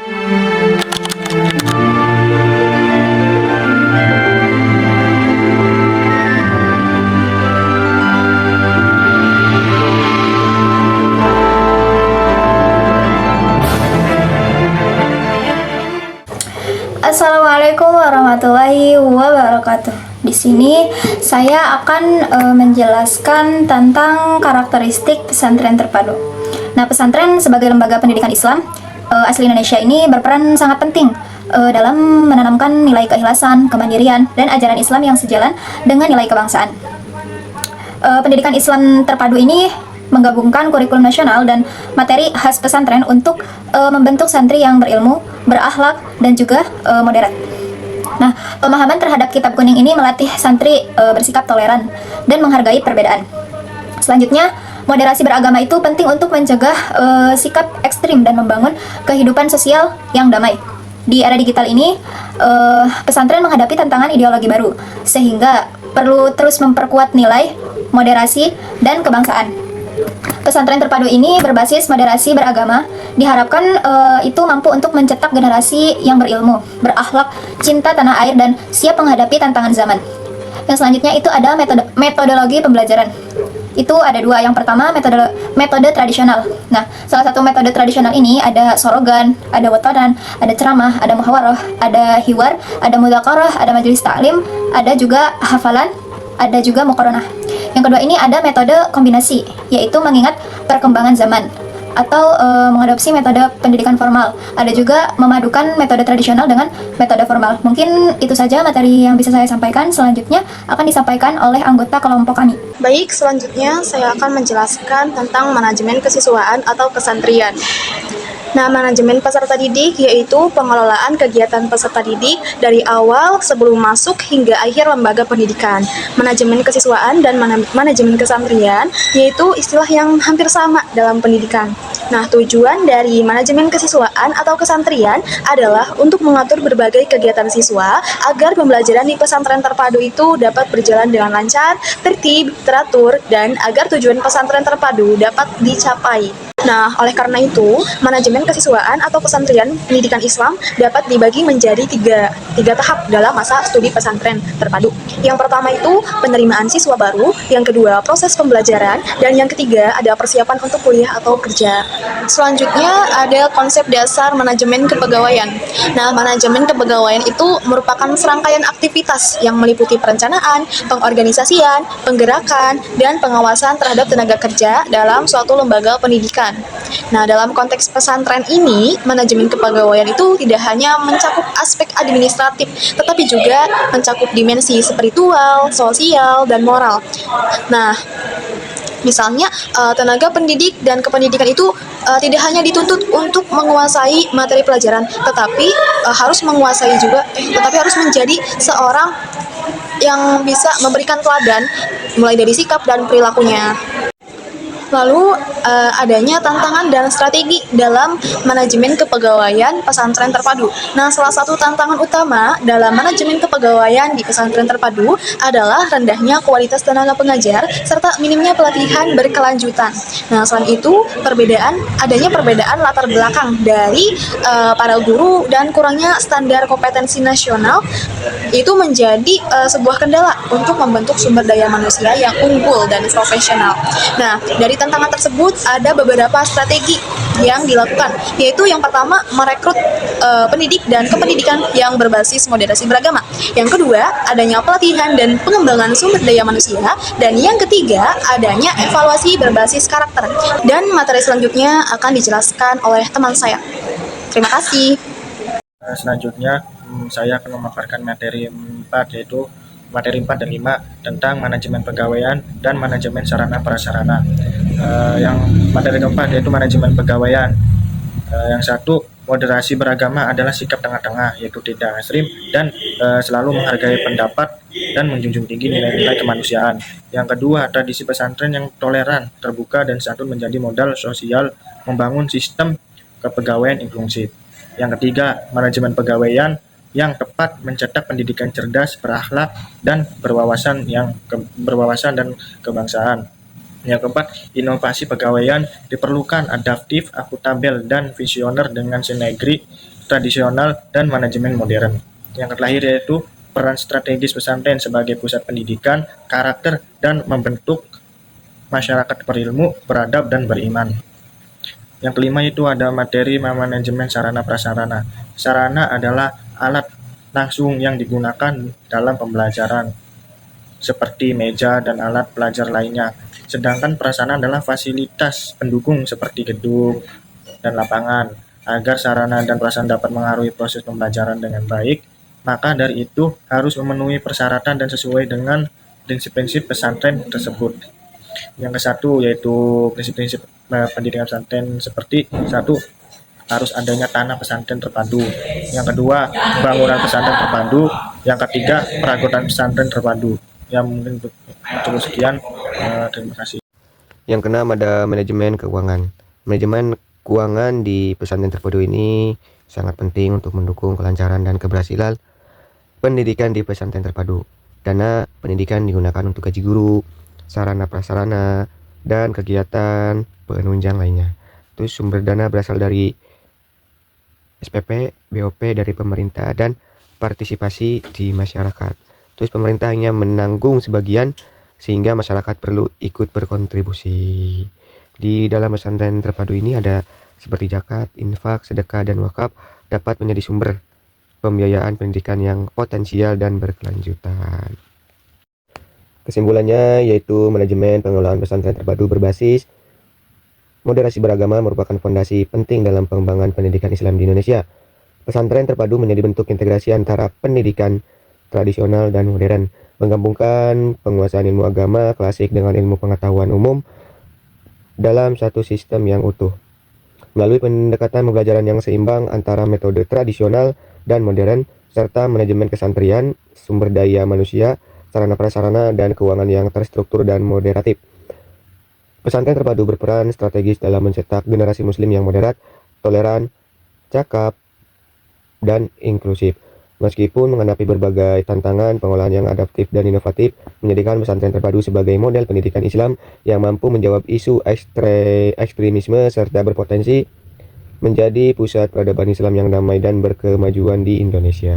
Assalamualaikum warahmatullahi wabarakatuh. Di sini saya akan menjelaskan tentang karakteristik pesantren terpadu. Nah, pesantren sebagai lembaga pendidikan Islam asli Indonesia ini berperan sangat penting dalam menanamkan nilai keikhlasan, kemandirian, dan ajaran Islam yang sejalan dengan nilai kebangsaan. Pendidikan Islam terpadu ini menggabungkan kurikulum nasional dan materi khas pesantren untuk membentuk santri yang berilmu, berakhlak, dan juga moderat. Nah, pemahaman terhadap kitab kuning ini melatih santri bersikap toleran dan menghargai perbedaan. Selanjutnya, moderasi beragama itu penting untuk mencegah sikap ekstrim dan membangun kehidupan sosial yang damai. Di era digital ini, pesantren menghadapi tantangan ideologi baru, sehingga perlu terus memperkuat nilai, moderasi, dan kebangsaan. Pesantren terpadu ini berbasis moderasi beragama, diharapkan itu mampu untuk mencetak generasi yang berilmu, berakhlak, cinta tanah air, dan siap menghadapi tantangan zaman. Yang selanjutnya itu ada metodologi pembelajaran. Itu ada dua. Yang pertama metode tradisional. Nah, salah satu metode tradisional ini ada sorogan, ada wetonan, ada ceramah, ada muhawarah, ada hiwar, ada mudzakarah, ada majelis taklim, ada juga hafalan, ada juga muqaranah. Yang kedua ini ada metode kombinasi, yaitu mengingat perkembangan zaman atau mengadopsi metode pendidikan formal. Ada juga memadukan metode tradisional dengan metode formal. Mungkin itu saja materi yang bisa saya sampaikan. Selanjutnya akan disampaikan oleh anggota kelompok kami. Baik, selanjutnya saya akan menjelaskan tentang manajemen kesiswaan atau kesantrian. Nah, manajemen peserta didik yaitu pengelolaan kegiatan peserta didik dari awal sebelum masuk hingga akhir lembaga pendidikan. Manajemen kesiswaan dan manajemen kesantrian yaitu istilah yang hampir sama dalam pendidikan. Nah, tujuan dari manajemen kesiswaan atau kesantrian adalah untuk mengatur berbagai kegiatan siswa agar pembelajaran di pesantren terpadu itu dapat berjalan dengan lancar, tertib, teratur, dan agar tujuan pesantren terpadu dapat dicapai. Nah, oleh karena itu, manajemen kesiswaan atau kesantrian pendidikan Islam dapat dibagi menjadi tiga tahap dalam masa studi pesantren terpadu. Yang pertama itu penerimaan siswa baru, yang kedua proses pembelajaran, dan yang ketiga ada persiapan untuk kuliah atau kerja. Selanjutnya ada konsep dasar manajemen kepegawaian. Nah, manajemen kepegawaian itu merupakan serangkaian aktivitas yang meliputi perencanaan, pengorganisasian, penggerakan, dan pengawasan terhadap tenaga kerja dalam suatu lembaga pendidikan. Nah, dalam konteks pesantren ini, manajemen kepegawaian itu tidak hanya mencakup aspek administratif, tetapi juga mencakup dimensi spiritual, sosial, dan moral. Nah, misalnya tenaga pendidik dan kependidikan itu tidak hanya dituntut untuk menguasai materi pelajaran, tetapi harus menjadi seorang yang bisa memberikan teladan mulai dari sikap dan perilakunya. Lalu adanya tantangan dan strategi dalam manajemen kepegawaian pesantren terpadu. Nah, salah satu tantangan utama dalam manajemen kepegawaian di pesantren terpadu adalah rendahnya kualitas tenaga pengajar serta minimnya pelatihan berkelanjutan. Nah, selain itu adanya perbedaan latar belakang dari para guru dan kurangnya standar kompetensi nasional itu menjadi sebuah kendala untuk membentuk sumber daya manusia yang unggul dan profesional. Nah, dari tantangan tersebut ada beberapa strategi yang dilakukan, yaitu yang pertama merekrut pendidik dan kependidikan yang berbasis moderasi beragama. Yang kedua, adanya pelatihan dan pengembangan sumber daya manusia, dan yang ketiga, adanya evaluasi berbasis karakter. Dan materi selanjutnya akan dijelaskan oleh teman saya. Terima kasih. Selanjutnya saya akan memaparkan materi 4, yaitu materi 4 dan 5 tentang manajemen pegawaian dan manajemen sarana prasarana. Yang materi keempat yaitu manajemen pegawaian. Yang satu, moderasi beragama adalah sikap tengah-tengah, yaitu tidak ekstrim dan selalu menghargai pendapat dan menjunjung tinggi nilai-nilai kemanusiaan. Yang kedua, tradisi pesantren yang toleran, terbuka, dan santun menjadi modal sosial membangun sistem kepegawaian inklusif. Yang ketiga, manajemen pegawaian yang tepat mencetak pendidikan cerdas, berakhlak, dan berwawasan dan kebangsaan. Yang keempat, inovasi pegawaian diperlukan adaptif, akuntabel, dan visioner dengan sinergi tradisional dan manajemen modern. Yang terakhir yaitu peran strategis pesantren sebagai pusat pendidikan, karakter, dan membentuk masyarakat berilmu, beradab, dan beriman. Yang kelima itu ada materi manajemen sarana prasarana. Sarana adalah alat langsung yang digunakan dalam pembelajaran, seperti meja dan alat pelajar lainnya. Sedangkan prasarana adalah fasilitas pendukung seperti gedung dan lapangan. Agar sarana dan prasarana dapat mengaruhi proses pembelajaran dengan baik, maka dari itu harus memenuhi persyaratan dan sesuai dengan prinsip-prinsip pesantren tersebut. Yang ke satu yaitu prinsip-prinsip pendidikan pesantren seperti satu, harus adanya tanah pesantren terpadu. Yang kedua, bangunan pesantren terpadu. Yang ketiga, peragotan pesantren terpadu. Ya mungkin cukup sekian. Terima kasih. Yang keenam ada manajemen keuangan. Manajemen keuangan di pesantren terpadu ini sangat penting untuk mendukung kelancaran dan keberhasilan pendidikan di pesantren terpadu. Dana pendidikan digunakan untuk gaji guru, sarana prasarana, dan kegiatan penunjang lainnya. Terus sumber dana berasal dari SPP, BOP dari pemerintah, dan partisipasi di masyarakat. Terus pemerintah hanya menanggung sebagian sehingga masyarakat perlu ikut berkontribusi. Di dalam pesantren terpadu ini ada seperti zakat, infak, sedekah, dan wakaf dapat menjadi sumber pembiayaan pendidikan yang potensial dan berkelanjutan. Kesimpulannya yaitu manajemen pengelolaan pesantren terpadu berbasis moderasi beragama merupakan fondasi penting dalam pengembangan pendidikan Islam di Indonesia. Pesantren terpadu menjadi bentuk integrasi antara pendidikan tradisional dan modern, menggabungkan penguasaan ilmu agama klasik dengan ilmu pengetahuan umum dalam satu sistem yang utuh. Melalui pendekatan pembelajaran yang seimbang antara metode tradisional dan modern, serta manajemen kesantrian, sumber daya manusia, sarana prasarana, dan keuangan yang terstruktur dan moderatif, pesantren terpadu berperan strategis dalam mencetak generasi muslim yang moderat, toleran, cakap, dan inklusif. Meskipun menghadapi berbagai tantangan, pengolahan yang adaptif dan inovatif menjadikan pesantren terpadu sebagai model pendidikan Islam yang mampu menjawab isu ekstremisme serta berpotensi menjadi pusat peradaban Islam yang damai dan berkemajuan di Indonesia.